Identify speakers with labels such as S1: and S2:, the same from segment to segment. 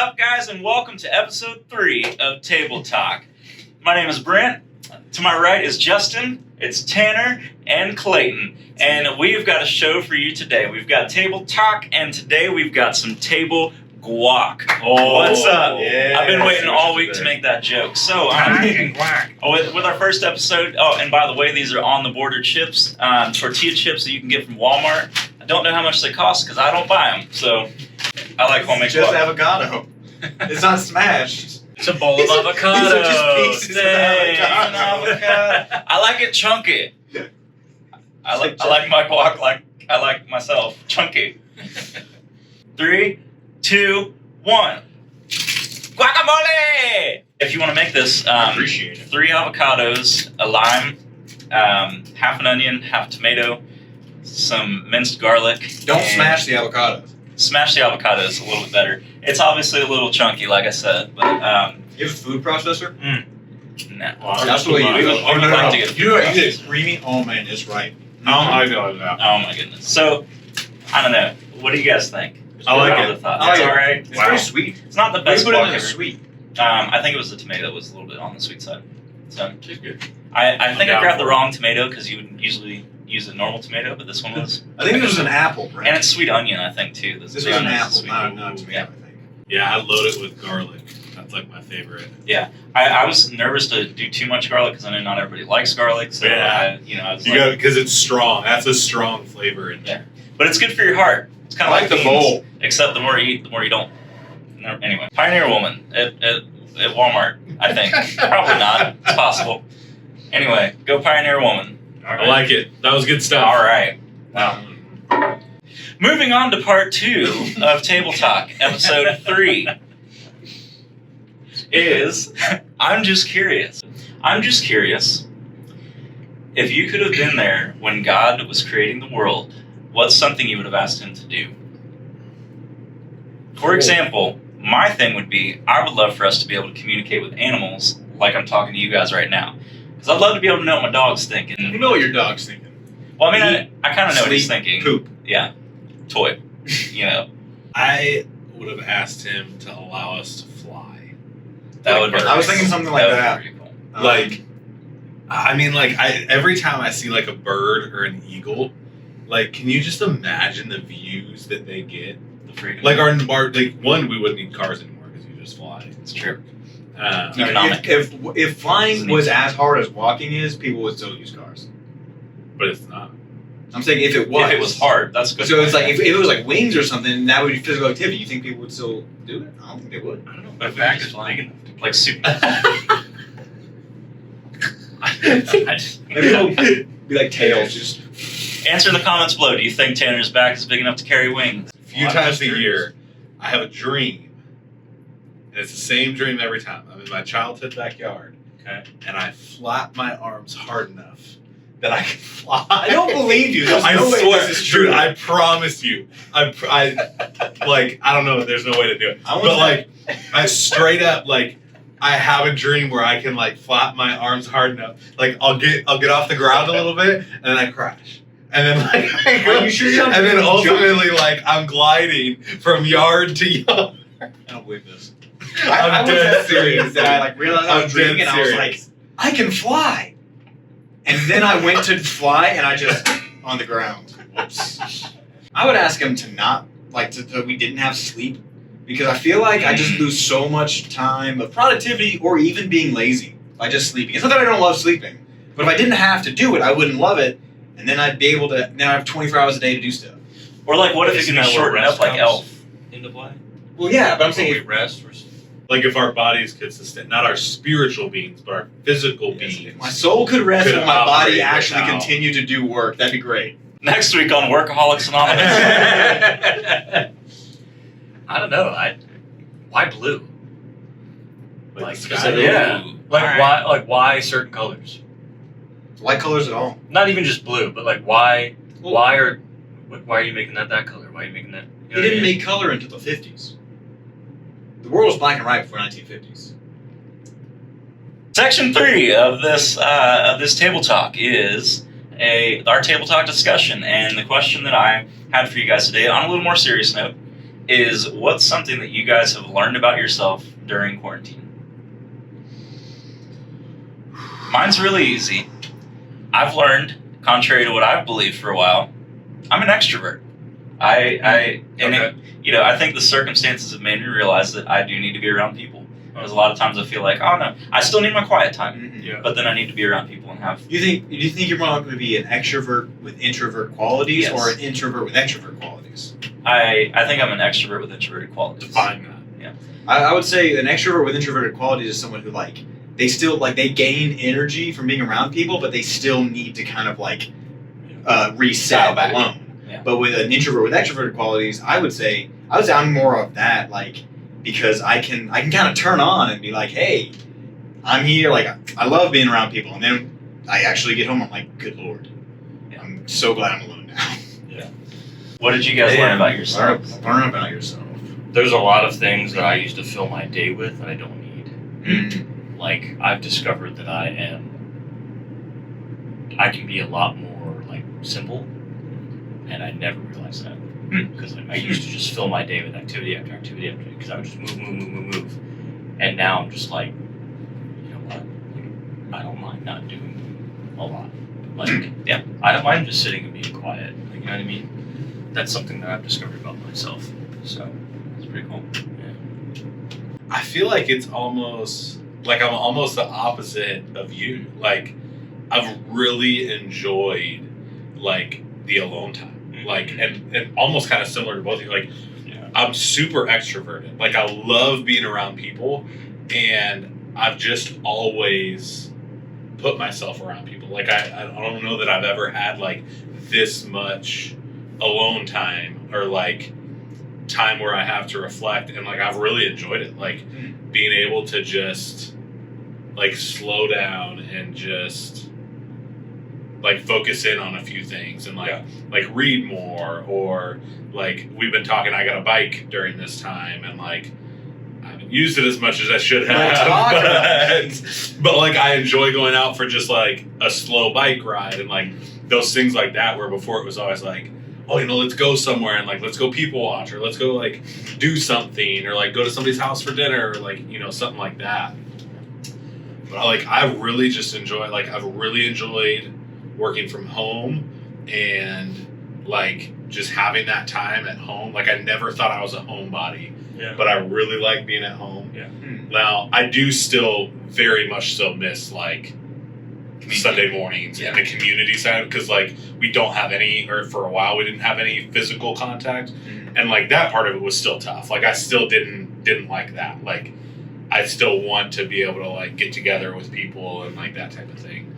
S1: up, guys, and welcome to episode 3 of Table Talk. My name is Brent. To my right is Justin, it's Tanner, and Clayton. And we've got a show for you today. We've got Table Talk, and today we've got some table guac.
S2: Oh,
S1: what's up?
S2: Yeah,
S1: I've been waiting all week to make that joke. So, with our first episode, and by the way, these are on the border chips, tortilla chips that you can get from Walmart. I don't know how much they cost because I don't buy them. So, I like homemade guac.
S2: Just avocado. It's not smashed.
S3: It's a bowl of avocado.
S2: These are just pieces of avocado.
S1: I like it chunky. I like my guac like I like myself chunky. 3, 2, 1. Guacamole! If you want to make this,
S2: Appreciate it.
S1: 3 avocados, a lime, half an onion, half a tomato, some minced garlic.
S2: Don't smash the avocados.
S1: Smash the avocados a little bit better. It's obviously a little chunky, like I said, but
S2: You have a food processor?
S1: no.
S2: That's the way you do it.
S1: I would like to get a
S2: You
S1: food
S2: do it
S1: processor.
S2: creamy. Oh man, it's right.
S3: I know that.
S1: Oh my goodness. So, I don't know. What do you guys think?
S3: I like
S1: What are
S3: it.
S1: the thoughts?
S2: I like
S1: It's
S2: it.
S1: alright.
S2: It's very sweet.
S1: It's not the
S2: They
S1: best
S2: put it
S1: guac
S2: in
S1: ever.
S2: sweet.
S1: I think it was the tomato that was a little bit on the sweet side. So
S3: It's good.
S1: I think I
S3: down
S1: grabbed the
S3: for it.
S1: wrong tomato because you would usually use a normal tomato, but this one was.
S2: I think this was an apple, Brent.
S1: And it's sweet onion, I think too.
S2: This was an apple,
S1: sweet.
S2: not a tomato,
S1: Yeah.
S2: I think.
S3: Yeah, I load it with garlic. That's like my favorite.
S1: I was nervous to do too much garlic because I know not everybody likes garlic. So
S3: Yeah.
S1: I was
S3: You
S1: like,
S3: got because it's strong. That's a strong flavor in there.
S1: but it's good for your heart. It's kind
S2: I
S1: of
S2: like the
S1: beans,
S2: bowl.
S1: Except the more you eat, the more you don't. No, anyway, Pioneer Woman at Walmart. I think probably not. It's possible. Anyway, go Pioneer Woman.
S3: I like it. That was good stuff.
S1: All right. Now, moving on to part 2 of Table Talk, episode 3, is I'm just curious. I'm just curious if you could have been there when God was creating the world, what's something you would have asked him to do? For example, my thing would be I would love for us to be able to communicate with animals like I'm talking to you guys right now. Because I'd love to be able to know what my dog's thinking.
S2: You know what your dog's thinking.
S1: Well, I mean, I kind of know what he's
S2: Sleep,
S1: thinking.
S2: Poop.
S1: Yeah. Toy. You know.
S3: I would have asked him to allow us to fly.
S1: That would be
S2: I was thinking something like
S1: would be
S2: that.
S1: pretty cool.
S3: Like, I mean, like every time I see like a bird or an eagle, like, can you just imagine the views that they get?
S1: The freedom.
S3: Like our like one, we wouldn't need cars anymore because you just fly.
S1: It's true.
S2: No, if flying was as hard as walking is, people would still use cars.
S3: But it's not.
S2: I'm saying if it was.
S1: If it was hard, that's good.
S2: So it's like if it was like wings or something, that would be physical activity. You think people would still do it? I don't think they would.
S1: I don't know. But if back is big enough to, like super. I just,
S2: Maybe it'll be like tails, just.
S1: answer in the comments below. Do you think Tanner's back is big enough to carry wings?
S3: A few times a year, I have a dream. And it's the same dream every time. I'm in my childhood backyard.
S1: Okay.
S3: And I flap my arms hard enough that I can fly.
S2: I don't believe you. There's
S3: I
S2: no way
S3: swear,
S2: this is true.
S3: dude, I promise you. I don't know. There's no way to do it.
S2: I want
S3: But
S2: that.
S3: like, I straight up like, I have a dream where I can like flap my arms hard enough. Like I'll get off the ground a little bit and then I crash. And then like,
S2: Are you sure you're not
S3: and then
S2: doing
S3: ultimately like I'm gliding from yard to yard.
S2: I don't believe this.
S3: I'm
S2: I was
S3: dead
S2: that serious that I like realized I
S3: I'm
S2: was dreaming
S3: dead
S2: and I was
S3: serious.
S2: like, I can fly. And then I went to fly and I just on the ground. Whoops. I would ask him to not like to we didn't have sleep because I feel like I just lose so much time of productivity or even being lazy by just sleeping. It's not that I don't love sleeping, but if I didn't have to do it, I wouldn't love it, and then I'd be able to. Now I have 24 hours a day to do stuff.
S1: Or like, what if it
S4: Isn't
S1: can be
S4: that where
S1: shortened
S4: rest
S1: up like
S4: comes
S1: Elf?
S4: into play?
S2: Well, yeah, but I'm
S4: When
S2: saying
S4: we
S2: if,
S4: rest,
S3: Like if our bodies could sustain, not our spiritual beings, but our physical
S2: if
S3: beings.
S2: my soul could rest
S3: Could
S2: and my body
S3: operate
S2: actually
S3: without-
S2: continue to do work, that'd be great.
S1: Next week on Workaholics Anonymous.
S4: I don't know. Why blue?
S3: Like the
S4: Like,
S3: sky.
S4: yeah. Like
S1: Alright.
S4: why? Like why certain colors?
S2: Light colors at all.
S4: Not even just blue, but like why?
S2: Well-
S4: Why are you making that color? Why are you making that? You know
S2: They didn't
S4: what I mean?
S2: make color until the 50s. The world was black and white before 1950s.
S1: Section 3 of this table talk is our table talk discussion, and the question that I had for you guys today, on a little more serious note, is what's something that you guys have learned about yourself during quarantine? Mine's really easy. I've learned, contrary to what I've believed for a while, I'm an extrovert. I think the circumstances have made me realize that I do need to be around people. Because a lot of times I feel like, oh no, I still need my quiet time, but then I need to be around people and have.
S2: Do you think you're more likely to be an extrovert with introvert qualities,
S1: Yes.
S2: or an introvert with extrovert qualities?
S1: I think I'm an extrovert with introverted qualities.
S3: Define that.
S2: I would say an extrovert with introverted qualities is someone who they gain energy from being around people, but they still need to kind of reset
S1: Dial back.
S2: alone.
S1: Yeah.
S2: But with an introvert with extroverted qualities, I would say I'm more of that, because I can kind of turn on and be like, hey, I'm here, I love being around people, and then I actually get home, I'm like, good Lord, I'm so glad I'm alone now.
S1: What did you guys learn about yourselves?
S2: Learn about yourself.
S4: There's a lot of things that I used to fill my day with that I don't need.
S2: Mm-hmm.
S4: Like, I've discovered that I can be a lot more simple, and I never realized that. Because I used to just fill my day with activity after activity after activity, because I would just move. And now I'm just like, you know what? I don't mind not doing a lot. I don't mind just sitting and being quiet. You know what I mean? That's something that I've discovered about myself. So, it's pretty cool.
S3: I feel like it's almost I'm almost the opposite of you. I've really enjoyed the alone time. And almost kind of similar to both of you. I'm super extroverted. I love being around people, and I've just always put myself around people. I don't know that I've ever had this much alone time or time where I have to reflect, and I've really enjoyed it. Being able to just slow down and just focus in on a few things and read more, or we've been talking, I got a bike during this time, and I haven't used it as much as I should have. But I enjoy going out for just a slow bike ride, and those things like that, where before it was always oh, let's go somewhere and let's go people watch, or let's go do something, or go to somebody's house for dinner, or something like that. But I really just enjoy I've really enjoyed working from home, and just having that time at home. I never thought I was a homebody, but I really like being at home. Now I do still very much so miss Sunday mornings and the community side, because we don't have any, or for a while we didn't have any physical contact, and that part of it was still tough. I still didn't like that. I still want to be able to get together with people and that type of thing.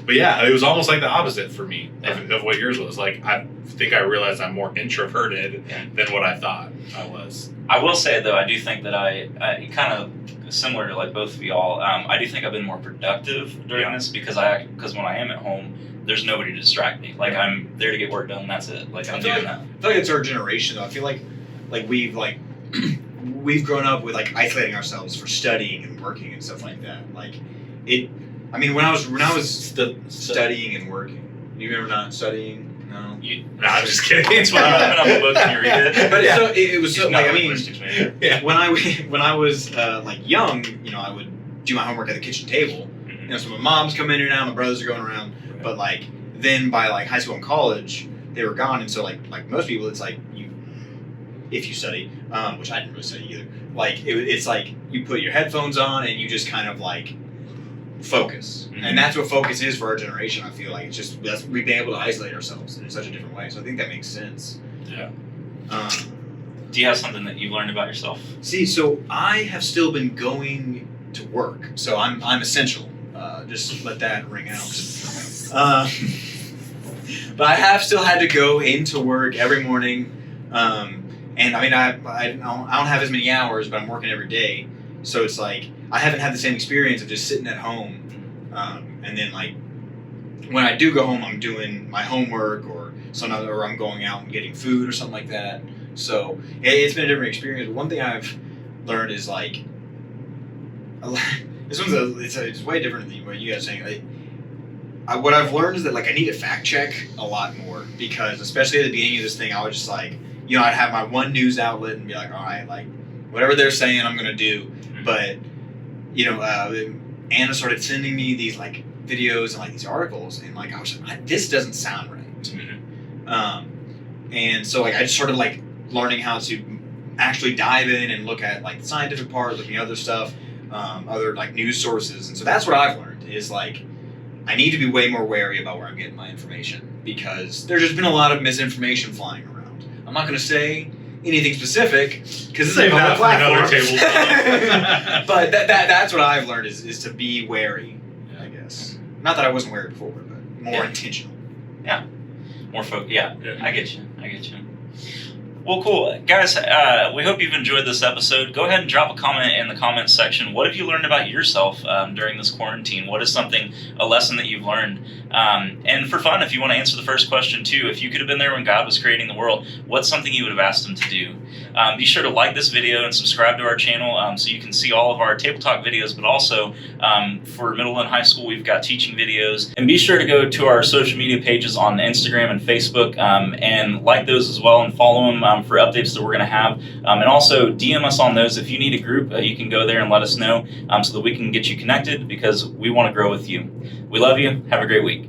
S3: But yeah, it was almost the opposite for me of what yours was. I think I realized I'm more introverted than what I thought I was.
S1: I will say though, I do think that I kind of similar to both of y'all. I do think I've been more productive during this because when I am at home, there's nobody to distract me. I'm there to get work done. That's it. I'm doing that.
S2: I feel it's our generation though. I feel like we've we've grown up with isolating ourselves for studying and working and stuff like that. When I was studying and working, you remember not studying? No.
S3: No, I'm just kidding.
S1: It's when you open up a book and you read it.
S2: But it was so
S4: Yeah.
S2: when I was young, I would do my homework at the kitchen table. So my mom's come in and out, my brothers are going around.
S1: Right.
S2: But then by high school and college, they were gone, and so like most people, it's if you study, which I didn't really study either. It's you put your headphones on and you just kind of focus, and that's what focus is for our generation. I feel it's just we've been able to isolate ourselves in such a different way. So I think that makes sense.
S3: Yeah.
S1: Do you have something that you've learned about yourself?
S2: So I have still been going to work, so I'm essential. Just let that ring out. But I have still had to go into work every morning, and I don't have as many hours, but I'm working every day. So it's I haven't had the same experience of just sitting at home, and then when I do go home, I'm doing my homework or I'm going out and getting food or something like that. So it's been a different experience. But one thing I've learned is this one's it's way different than what you guys are saying. What I've learned is that I need to fact check a lot more, because especially at the beginning of this thing, I was just I'd have my one news outlet and be like, all right, like whatever they're saying, I'm gonna do. But Anna started sending me these like videos and like these articles, and like I was like, this doesn't sound right to me. And so like I just started like learning how to actually dive in and look at like the scientific part, looking at other stuff, other like news sources. And so that's what I've learned is like I need to be way more wary about where I'm getting my information, because there's just been a lot of misinformation flying around. I'm not going to say anything specific because this is a public platform. But that's what I've learned is to be wary, I guess. Not that I wasn't wary before, but more intentional.
S1: Yeah. More focus. Yeah, I get you. Well, cool. Guys, we hope you've enjoyed this episode. Go ahead and drop a comment in the comments section. What have you learned about yourself during this quarantine? What is a lesson that you've learned? And for fun, if you want to answer the first question too, if you could have been there when God was creating the world, what's something you would have asked him to do? Be sure to like this video and subscribe to our channel so you can see all of our Table Talk videos, but also for middle and high school, we've got teaching videos. And be sure to go to our social media pages on Instagram and Facebook and like those as well and follow them for updates that we're going to have. And also DM us on those. If you need a group, you can go there and let us know so that we can get you connected, because we want to grow with you. We love you. Have a great week.